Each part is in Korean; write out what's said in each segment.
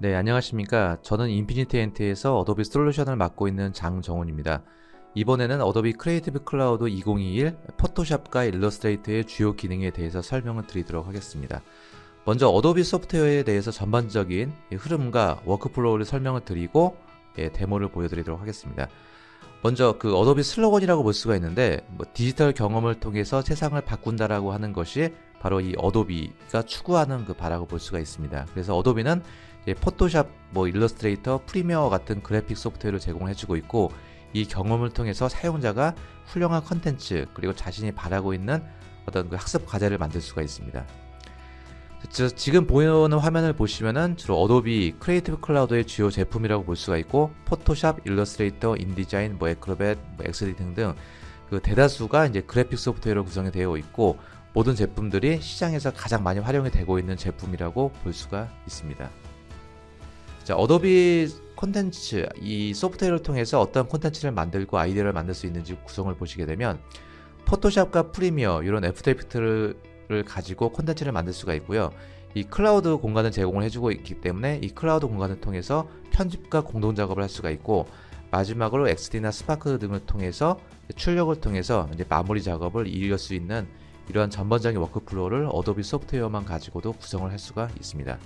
네, 안녕하십니까. 저는 인피니티 엔트에서 어도비 솔루션을 맡고 있는 장정훈입니다. 이번에는 어도비 크리에이티브 클라우드 2021 포토샵과 일러스트레이터의 주요 기능에 대해서 설명을 드리도록 하겠습니다. 먼저 어도비 소프트웨어에 대해서 전반적인 흐름과 워크플로우를 설명을 드리고 데모를 보여드리도록 하겠습니다. 먼저 그 어도비 슬로건이라고 볼 수가 있는데, 디지털 경험을 통해서 세상을 바꾼다라고 하는 것이 바로 이 어도비가 추구하는 그 바라고 볼 수가 있습니다. 그래서 어도비는 포토샵, 일러스트레이터, 프리미어 같은 그래픽 소프트웨어를 제공해주고 있고, 이 경험을 통해서 사용자가 훌륭한 컨텐츠 그리고 자신이 바라고 있는 어떤 그 학습 과제를 만들 수가 있습니다. 지금 보이는 화면을 보시면은 주로 어도비 크리에이티브 클라우드의 주요 제품이라고 볼 수가 있고, 포토샵, 일러스트레이터, 인디자인, 애크로벳, 엑스디 등등 그 대다수가 이제 그래픽 소프트웨어로 구성이 되어 있고, 모든 제품들이 시장에서 가장 많이 활용이 되고 있는 제품이라고 볼 수가 있습니다. 자, 어도비 콘텐츠, 이 소프트웨어를 통해서 어떤 콘텐츠를 만들고 아이디어를 만들 수 있는지 구성을 보시게 되면, 포토샵과 프리미어 이런 애프터 이펙트를 가지고 콘텐츠를 만들 수가 있고요. 이 클라우드 공간을 제공을 해주고 있기 때문에 이 클라우드 공간을 통해서 편집과 공동 작업을 할 수가 있고, 마지막으로 엑스디나 스파크 등을 통해서 출력을 통해서 이제 마무리 작업을 이을 수 있는 이러한 전반적인 워크플로우를 어도비 소프트웨어만 가지고도 구성을 할 수가 있습니다.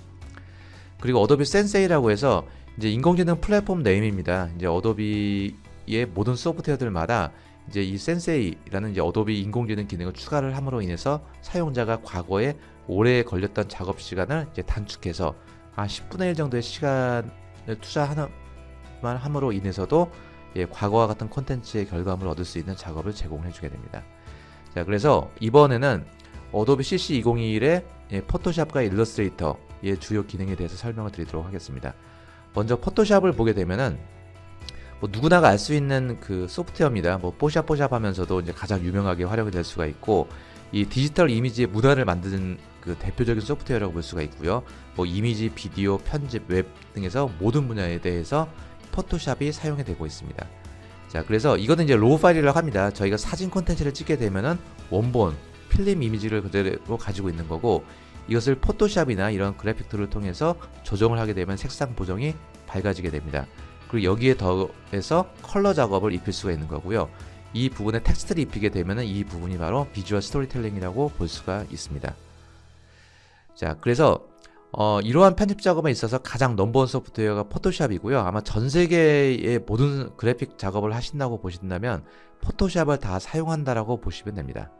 그리고 어도비 센세이라고 해서 이제 인공지능 플랫폼 네임입니다. 이제 어도비의 모든 소프트웨어들마다 이제 이 센세이라는 이제 어도비 인공지능 기능을 추가를 함으로 인해서 사용자가 과거에 오래 걸렸던 작업 시간을 이제 단축해서 한 10분의 1 정도의 시간을 투자하는 함으로 인해서도 과거와 같은 콘텐츠의 결과물을 얻을 수 있는 작업을 제공해 주게 됩니다. 자, 그래서 이번에는 어도비 CC 2021의 포토샵과 일러스트레이터의 주요 기능에 대해서 설명을 드리도록 하겠습니다. 먼저 포토샵을 보게 되면은 누구나가 알 수 있는 그 소프트웨어입니다. 뽀샵 하면서도 이제 가장 유명하게 활용이 될 수가 있고, 이 디지털 이미지의 문화를 만드는 그 대표적인 소프트웨어라고 볼 수가 있고요. 이미지, 비디오, 편집, 웹 등에서 모든 분야에 대해서 포토샵이 사용이 되고 있습니다. 자, 그래서 이거는 이제 로우 파일이라고 합니다. 저희가 사진 콘텐츠를 찍게 되면은 원본, 필름 이미지를 그대로 가지고 있는 거고, 이것을 포토샵이나 이런 그래픽 툴을 통해서 조정을 하게 되면 색상 보정이 밝아지게 됩니다. 그리고 여기에 더해서 컬러 작업을 입힐 수가 있는 거고요. 이 부분에 텍스트를 입히게 되면 이 부분이 바로 비주얼 스토리텔링이라고 볼 수가 있습니다. 자, 그래서 이러한 편집 작업에 있어서 가장 넘버원 소프트웨어가 포토샵이고요. 아마 전 세계의 모든 그래픽 작업을 하신다고 보신다면 포토샵을 다 사용한다라고 보시면 됩니다.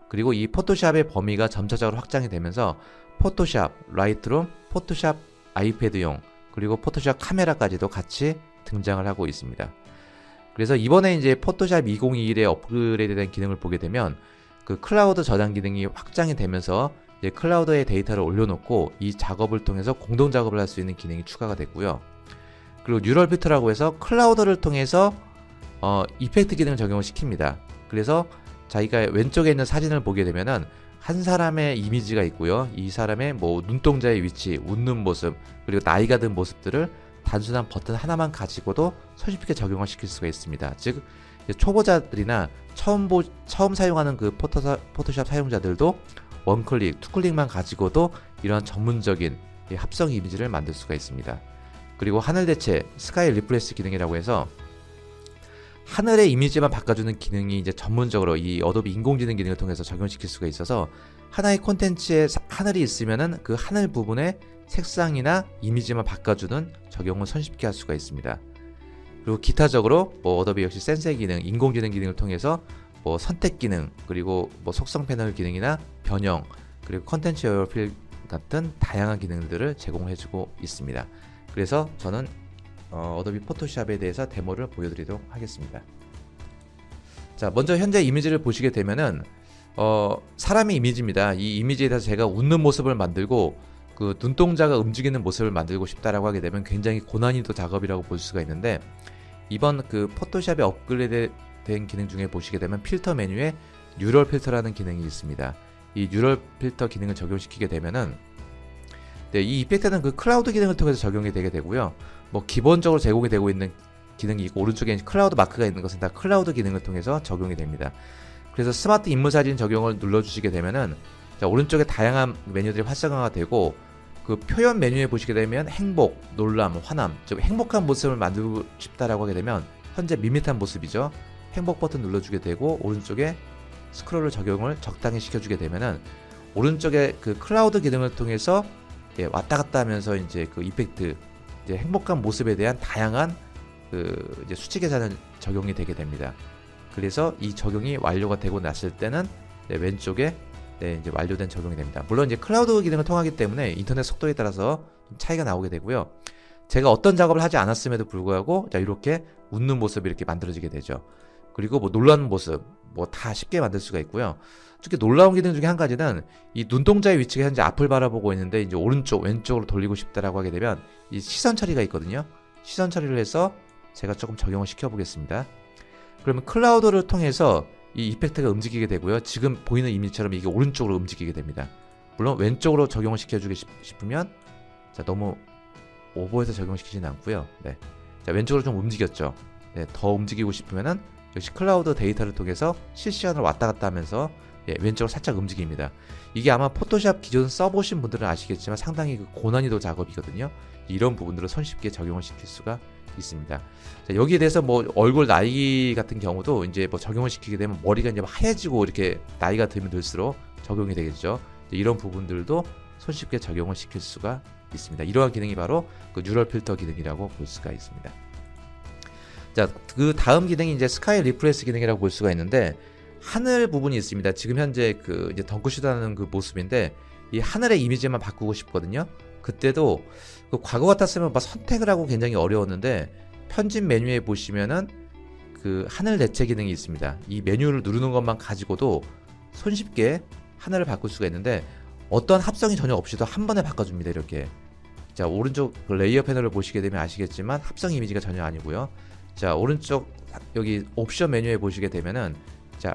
그리고 이 포토샵의 범위가 점차적으로 확장이 되면서 포토샵, 라이트룸, 포토샵 아이패드용, 그리고 포토샵 카메라까지도 같이 등장을 하고 있습니다. 그래서 이번에 이제 포토샵 2021에 업그레이드된 기능을 보게 되면 그 클라우드 저장 기능이 확장이 되면서 이제 클라우드에 데이터를 올려놓고 이 작업을 통해서 공동 작업을 할 수 있는 기능이 추가가 됐고요. 그리고 뉴럴 필터라고 해서 클라우드를 통해서 이펙트 기능을 적용을 시킵니다. 그래서 자기가 왼쪽에 있는 사진을 보게 되면은 한 사람의 이미지가 있고요. 이 사람의 눈동자의 위치, 웃는 모습, 그리고 나이가 든 모습들을 단순한 버튼 하나만 가지고도 손쉽게 적용을 시킬 수가 있습니다. 즉, 초보자들이나 처음 사용하는 그 포토샵 사용자들도 원클릭, 투클릭만 가지고도 이런 전문적인 합성 이미지를 만들 수가 있습니다. 그리고 하늘 대체, 스카이 리플레스 기능이라고 해서 하늘의 이미지만 바꿔주는 기능이 이제 전문적으로 이 어도비 인공지능 기능을 통해서 적용시킬 수가 있어서 하나의 콘텐츠에 하늘이 있으면은 그 하늘 부분의 색상이나 이미지만 바꿔주는 적용을 손쉽게 할 수가 있습니다. 그리고 기타적으로 어도비 역시 센세 기능, 인공지능 기능을 통해서 선택 기능, 그리고 속성 패널 기능이나 변형, 그리고 컨텐츠 오버필 같은 다양한 기능들을 제공해주고 있습니다. 그래서 저는 어도비 포토샵에 대해서 데모를 보여드리도록 하겠습니다. 자, 먼저 현재 이미지를 보시게 되면은 사람의 이미지입니다. 이 이미지에 대해서 제가 웃는 모습을 만들고 그 눈동자가 움직이는 모습을 만들고 싶다라고 하게 되면 굉장히 고난이도 작업이라고 볼 수가 있는데, 이번 그 포토샵에 업그레이드 된 기능 중에 보시게 되면 필터 메뉴에 뉴럴 필터라는 기능이 있습니다. 이 뉴럴 필터 기능을 적용시키게 되면은 이 이펙트는 그 클라우드 기능을 통해서 적용이 되게 되고요. 기본적으로 제공이 되고 있는 기능이 있고, 오른쪽에 클라우드 마크가 있는 것은 다 클라우드 기능을 통해서 적용이 됩니다. 그래서 스마트 인물 사진 적용을 눌러주시게 되면은 오른쪽에 다양한 메뉴들이 활성화가 되고, 그 표현 메뉴에 보시게 되면 행복, 놀람, 화남, 즉 행복한 모습을 만들고 싶다라고 하게 되면 현재 밋밋한 모습이죠. 행복 버튼 눌러주게 되고 오른쪽에 스크롤을 적용을 적당히 시켜주게 되면은 오른쪽에 그 클라우드 기능을 통해서 왔다 갔다 하면서 이제 그 이펙트, 이제 행복한 모습에 대한 다양한 그 이제 수치 계산을 적용이 되게 됩니다. 그래서 이 적용이 완료가 되고 났을 때는 왼쪽에 이제 완료된 적용이 됩니다. 물론 이제 클라우드 기능을 통하기 때문에 인터넷 속도에 따라서 좀 차이가 나오게 되고요. 제가 어떤 작업을 하지 않았음에도 불구하고 자 이렇게 웃는 모습이 이렇게 만들어지게 되죠. 그리고 뭐 놀라는 모습 뭐 다 쉽게 만들 수가 있고요. 특히 놀라운 기능 중에 한 가지는 이 눈동자의 위치가 현재 앞을 바라보고 있는데 이제 오른쪽 왼쪽으로 돌리고 싶다라고 하게 되면 이 시선 처리가 있거든요. 시선 처리를 해서 제가 조금 적용을 시켜 보겠습니다. 그러면 클라우드를 통해서 이 이펙트가 움직이게 되고요. 지금 보이는 이미지처럼 이게 오른쪽으로 움직이게 됩니다. 물론 왼쪽으로 적용을 시켜주고 싶으면 자 너무 오버해서 적용시키지는 않고요. 네. 자 왼쪽으로 좀 움직였죠. 네, 더 움직이고 싶으면은 역시 클라우드 데이터를 통해서 실시간으로 왔다 갔다 하면서 왼쪽으로 살짝 움직입니다. 이게 아마 포토샵 기존 써보신 분들은 아시겠지만 상당히 그 고난이도 작업이거든요. 이런 부분들을 손쉽게 적용을 시킬 수가 있습니다. 자, 여기에 대해서 뭐 얼굴 나이 같은 경우도 이제 뭐 적용을 시키게 되면 머리가 이제 하얘지고 이렇게 나이가 들면 들수록 적용이 되겠죠. 이런 부분들도 손쉽게 적용을 시킬 수가 있습니다. 이러한 기능이 바로 그 뉴럴 필터 기능이라고 볼 수가 있습니다. 자, 그 다음 기능이 이제 스카이 리프레스 기능이라고 볼 수가 있는데 하늘 부분이 있습니다. 지금 현재 그 이제 덩크슛하는 그 모습인데 이 하늘의 이미지만 바꾸고 싶거든요. 그때도 그 과거 같았으면 막 선택을 하고 굉장히 어려웠는데 편집 메뉴에 보시면은 그 하늘 대체 기능이 있습니다. 이 메뉴를 누르는 것만 가지고도 손쉽게 하늘을 바꿀 수가 있는데 어떤 합성이 전혀 없이도 한 번에 바꿔줍니다. 이렇게. 자 오른쪽 그 레이어 패널을 보시게 되면 아시겠지만 합성 이미지가 전혀 아니고요. 자 오른쪽 여기 옵션 메뉴에 보시게 되면은 자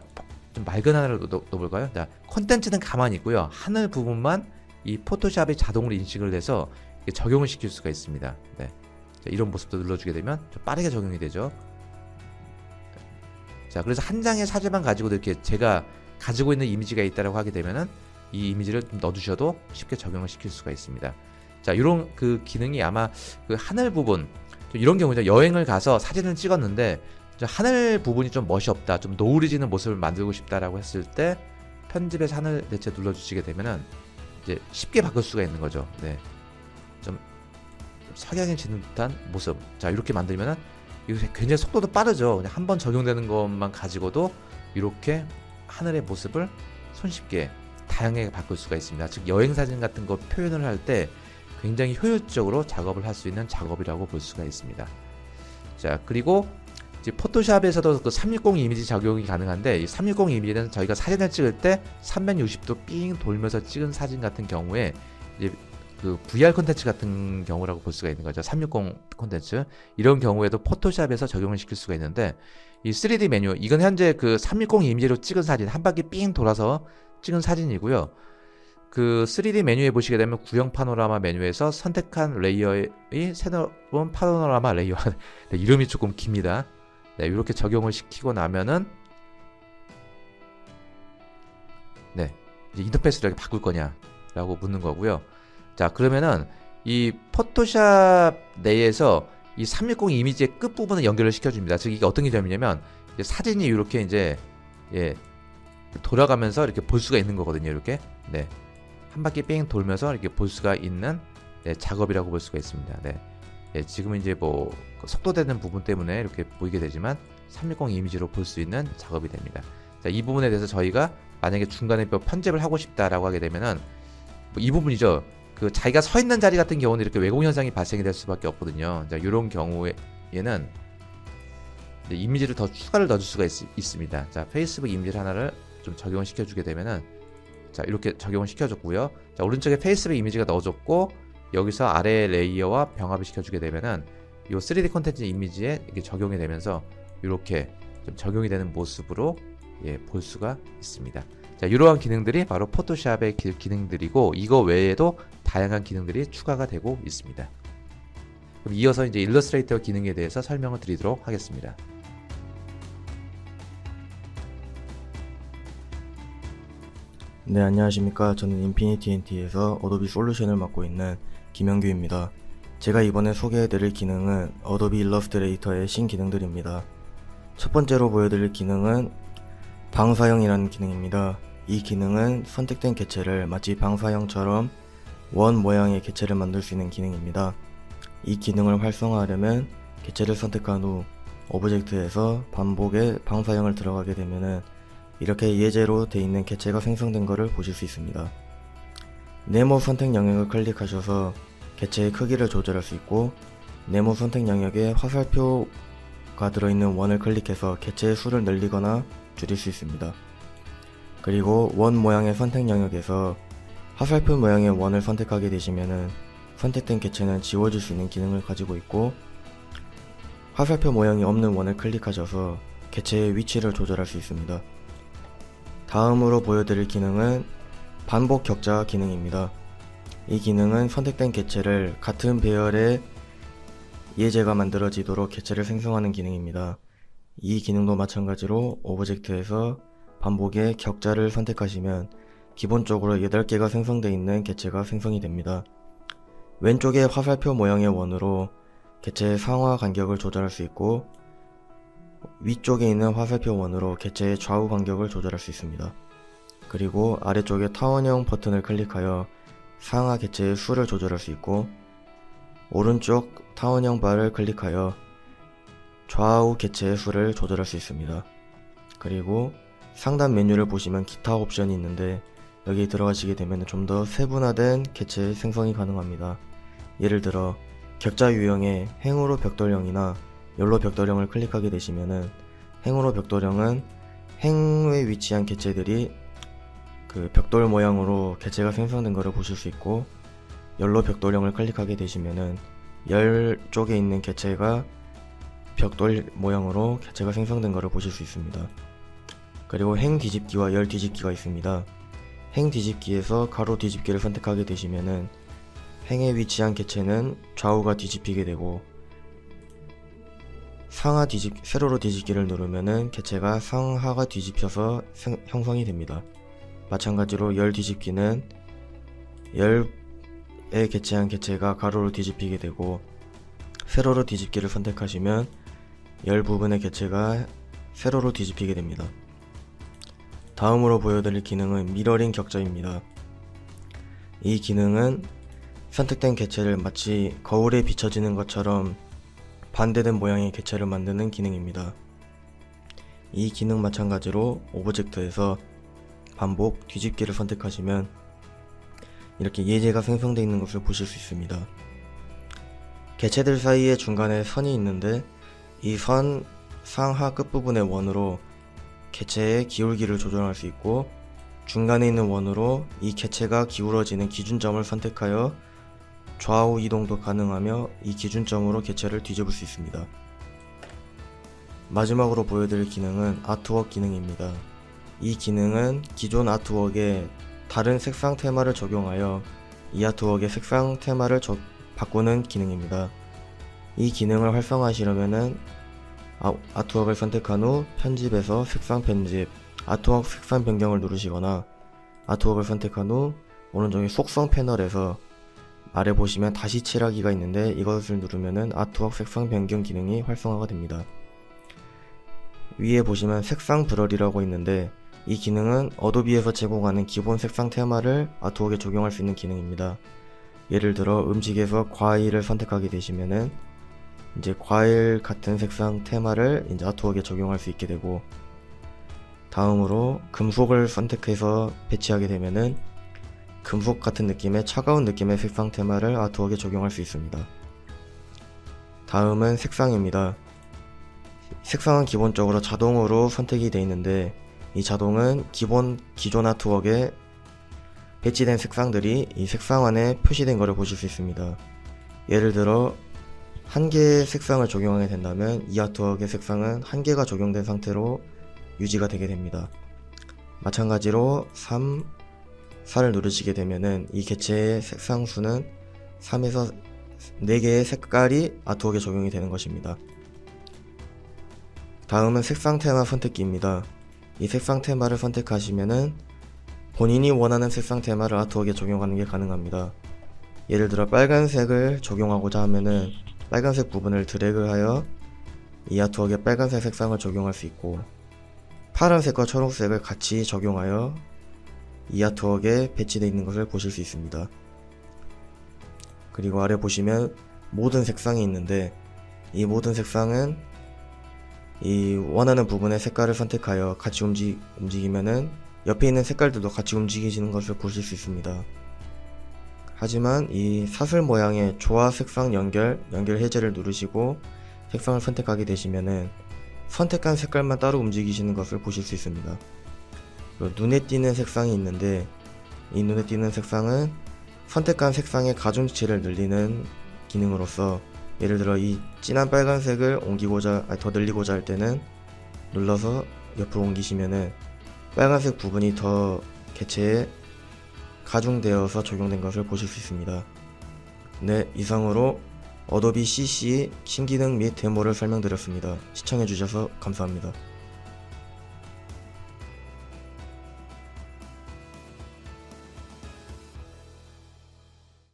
좀 맑은 하늘을 넣어볼까요? 자 콘텐츠는 가만히 있고요. 하늘 부분만 이 포토샵이 자동으로 인식을 해서 적용을 시킬 수가 있습니다. 네. 자, 이런 모습도 눌러주게 되면 좀 빠르게 적용이 되죠. 자 그래서 한 장의 사진만 가지고도 이렇게 제가 가지고 있는 이미지가 있다라고 하게 되면은 이 이미지를 좀 넣어주셔도 쉽게 적용을 시킬 수가 있습니다. 자 이런 그 기능이 아마 그 하늘 부분 이런 경우죠. 여행을 가서 사진을 찍었는데 하늘 부분이 좀 멋이 없다, 좀 노을이 지는 모습을 만들고 싶다라고 했을 때 편집에서 하늘 대체 눌러주시게 되면은 이제 쉽게 바꿀 수가 있는 거죠. 네, 좀 석양이 지는 듯한 모습. 자 이렇게 만들면은 이거 굉장히 속도도 빠르죠. 그냥 한번 적용되는 것만 가지고도 이렇게 하늘의 모습을 손쉽게 다양하게 바꿀 수가 있습니다. 즉 여행 사진 같은 거 표현을 할 때 굉장히 효율적으로 작업을 할 수 있는 작업이라고 볼 수가 있습니다. 자 그리고 이제 포토샵에서도 그 360 이미지 적용이 가능한데 이 360 이미지는 저희가 사진을 찍을 때 360도 삥 돌면서 찍은 사진 같은 경우에 이제 그 VR 콘텐츠 같은 경우라고 볼 수가 있는 거죠. 360 콘텐츠 이런 경우에도 포토샵에서 적용을 시킬 수가 있는데 이 3D 메뉴 이건 현재 그 360 이미지로 찍은 사진 한 바퀴 삥 돌아서 찍은 사진이고요. 그 3D 메뉴에 보시게 되면 구형 파노라마 메뉴에서 선택한 레이어의 새로운 파노라마 레이어 네, 이름이 조금 깁니다. 네, 이렇게 적용을 시키고 나면은 네, 이제 인터페이스를 이렇게 바꿀 거냐라고 묻는 거고요. 자, 그러면은 이 포토샵 내에서 이 360 이미지의 끝 부분을 연결을 시켜줍니다. 즉 이게 어떤 개념이냐면 이제 사진이 이렇게 이제 돌아가면서 이렇게 볼 수가 있는 거거든요. 이렇게 네, 한 바퀴 뺑 돌면서 이렇게 볼 수가 있는 작업이라고 볼 수가 있습니다. 네. 지금은 이제 뭐 속도되는 부분 때문에 이렇게 보이게 되지만 360 이미지로 볼 수 있는 작업이 됩니다. 자, 이 부분에 대해서 저희가 만약에 중간에 뭐 편집을 하고 싶다라고 하게 되면은 뭐 이 부분이죠. 그 자기가 서 있는 자리 같은 경우는 이렇게 왜곡 현상이 발생이 될 수밖에 없거든요. 자, 이런 경우에는 이미지를 더 추가를 넣어줄 수가 있습니다. 자, 페이스북 이미지를 하나를 좀 적용을 시켜주게 되면은 자, 이렇게 적용을 시켜줬고요. 자, 오른쪽에 페이스북 이미지가 넣어줬고 여기서 아래 레이어와 병합을 시켜주게 되면은 이 3D 콘텐츠 이미지에 이렇게 적용이 되면서 이렇게 좀 적용이 되는 모습으로 볼 수가 있습니다. 자, 이러한 기능들이 바로 포토샵의 기능들이고 이거 외에도 다양한 기능들이 추가가 되고 있습니다. 그럼 이어서 이제 일러스트레이터 기능에 대해서 설명을 드리도록 하겠습니다. 네, 안녕하십니까. 저는 인피니티 NT에서 어도비 솔루션을 맡고 있는 김영규입니다. 제가 이번에 소개해드릴 기능은 어도비 일러스트레이터의 신기능들입니다. 첫 번째로 보여드릴 기능은 방사형이라는 기능입니다. 이 기능은 선택된 개체를 마치 방사형처럼 원 모양의 개체를 만들 수 있는 기능입니다. 이 기능을 활성화하려면 개체를 선택한 후 오브젝트에서 반복의 방사형을 들어가게 되면은 이렇게 예제로 되어 있는 개체가 생성된 것을 보실 수 있습니다. 네모 선택 영역을 클릭하셔서 개체의 크기를 조절할 수 있고, 네모 선택 영역에 화살표가 들어있는 원을 클릭해서 개체의 수를 늘리거나 줄일 수 있습니다. 그리고 원 모양의 선택 영역에서 화살표 모양의 원을 선택하게 되시면은 선택된 개체는 지워질 수 있는 기능을 가지고 있고, 화살표 모양이 없는 원을 클릭하셔서 개체의 위치를 조절할 수 있습니다. 다음으로 보여드릴 기능은 반복 격자 기능입니다. 이 기능은 선택된 개체를 같은 배열의 예제가 만들어지도록 개체를 생성하는 기능입니다. 이 기능도 마찬가지로 오브젝트에서 반복의 격자를 선택하시면 기본적으로 8개가 생성되어 있는 개체가 생성이 됩니다. 왼쪽에 화살표 모양의 원으로 개체의 상하 간격을 조절할 수 있고, 위쪽에 있는 화살표 원으로 개체의 좌우 간격을 조절할 수 있습니다. 그리고 아래쪽에 타원형 버튼을 클릭하여 상하 개체의 수를 조절할 수 있고, 오른쪽 타원형 바를 클릭하여 좌우 개체의 수를 조절할 수 있습니다. 그리고 상단 메뉴를 보시면 기타 옵션이 있는데, 여기 들어가시게 되면 좀 더 세분화된 개체 생성이 가능합니다. 예를 들어 격자 유형의 행으로 벽돌형이나 열로 벽돌형을 클릭하게 되시면은, 행으로 벽돌형은 행에 위치한 개체들이 그 벽돌 모양으로 개체가 생성된 것을 보실 수 있고, 열로 벽돌형을 클릭하게 되시면은 열 쪽에 있는 개체가 벽돌 모양으로 개체가 생성된 것을 보실 수 있습니다. 그리고 행 뒤집기와 열 뒤집기가 있습니다. 행 뒤집기에서 가로 뒤집기를 선택하게 되시면은 행에 위치한 개체는 좌우가 뒤집히게 되고, 세로로 뒤집기를 누르면은 개체가 상하가 뒤집혀서 형성이 됩니다. 마찬가지로 열 뒤집기는 열에 개체한 개체가 가로로 뒤집히게 되고, 세로로 뒤집기를 선택하시면 열 부분의 개체가 세로로 뒤집히게 됩니다. 다음으로 보여드릴 기능은 미러링 격자입니다. 이 기능은 선택된 개체를 마치 거울에 비춰지는 것처럼 반대된 모양의 개체를 만드는 기능입니다. 이 기능 마찬가지로 오브젝트에서 반복 뒤집기를 선택하시면 이렇게 예제가 생성되어 있는 것을 보실 수 있습니다. 개체들 사이에 중간에 선이 있는데, 이 선 상하 끝부분의 원으로 개체의 기울기를 조정할 수 있고, 중간에 있는 원으로 이 개체가 기울어지는 기준점을 선택하여 좌우 이동도 가능하며 이 기준점으로 개체를 뒤집을 수 있습니다. 마지막으로 보여드릴 기능은 아트웍 기능입니다. 이 기능은 기존 아트웍에 다른 색상 테마를 적용하여 이 아트웍의 색상 테마를 바꾸는 기능입니다. 이 기능을 활성화하시려면은 아트웍을 선택한 후 편집에서 색상 편집, 아트웍 색상 변경을 누르시거나, 아트웍을 선택한 후 오른쪽에 속성 패널에서 아래 보시면 다시 칠하기가 있는데, 이것을 누르면은 아트웍 색상 변경 기능이 활성화가 됩니다. 위에 보시면 색상 브럴이라고 있는데, 이 기능은 어도비에서 제공하는 기본 색상 테마를 아트웍에 적용할 수 있는 기능입니다. 예를 들어 음식에서 과일을 선택하게 되시면은 이제 과일 같은 색상 테마를 이제 아트웍에 적용할 수 있게 되고, 다음으로 금속을 선택해서 배치하게 되면은 금속 같은 느낌의 차가운 느낌의 색상 테마를 아트웍에 적용할 수 있습니다. 다음은 색상입니다. 색상은 기본적으로 자동으로 선택이 되어 있는데, 이 자동은 기존 아트웍에 배치된 색상들이 이 색상 안에 표시된 것을 보실 수 있습니다. 예를 들어 한 개의 색상을 적용하게 된다면 이 아트웍의 색상은 한 개가 적용된 상태로 유지가 되게 됩니다. 마찬가지로 3, 4를 누르시게 되면은 이 개체의 색상 수는 3에서 4개의 색깔이 아트웍에 적용이 되는 것입니다. 다음은 색상 테마 선택기입니다. 이 색상 테마를 선택하시면은 본인이 원하는 색상 테마를 아트웍에 적용하는 게 가능합니다. 예를 들어 빨간색을 적용하고자 하면은 빨간색 부분을 드래그하여 이 아트웍에 빨간색 색상을 적용할 수 있고, 파란색과 초록색을 같이 적용하여 이 아트웍에 배치되어 있는 것을 보실 수 있습니다. 그리고 아래 보시면 모든 색상이 있는데, 이 모든 색상은 이 원하는 부분의 색깔을 선택하여 같이 움직이면은 옆에 있는 색깔들도 같이 움직이시는 것을 보실 수 있습니다. 하지만 이 사슬 모양의 조화 색상 연결 해제를 누르시고 색상을 선택하게 되시면은 선택한 색깔만 따로 움직이시는 것을 보실 수 있습니다. 눈에 띄는 색상이 있는데, 이 눈에 띄는 색상은 선택한 색상의 가중치를 늘리는 기능으로서, 예를 들어 이 진한 빨간색을 더 늘리고자 할 때는 눌러서 옆으로 옮기시면은 빨간색 부분이 더 개체에 가중되어서 적용된 것을 보실 수 있습니다. 네, 이상으로 어도비 CC 신기능 및 데모를 설명드렸습니다. 시청해주셔서 감사합니다.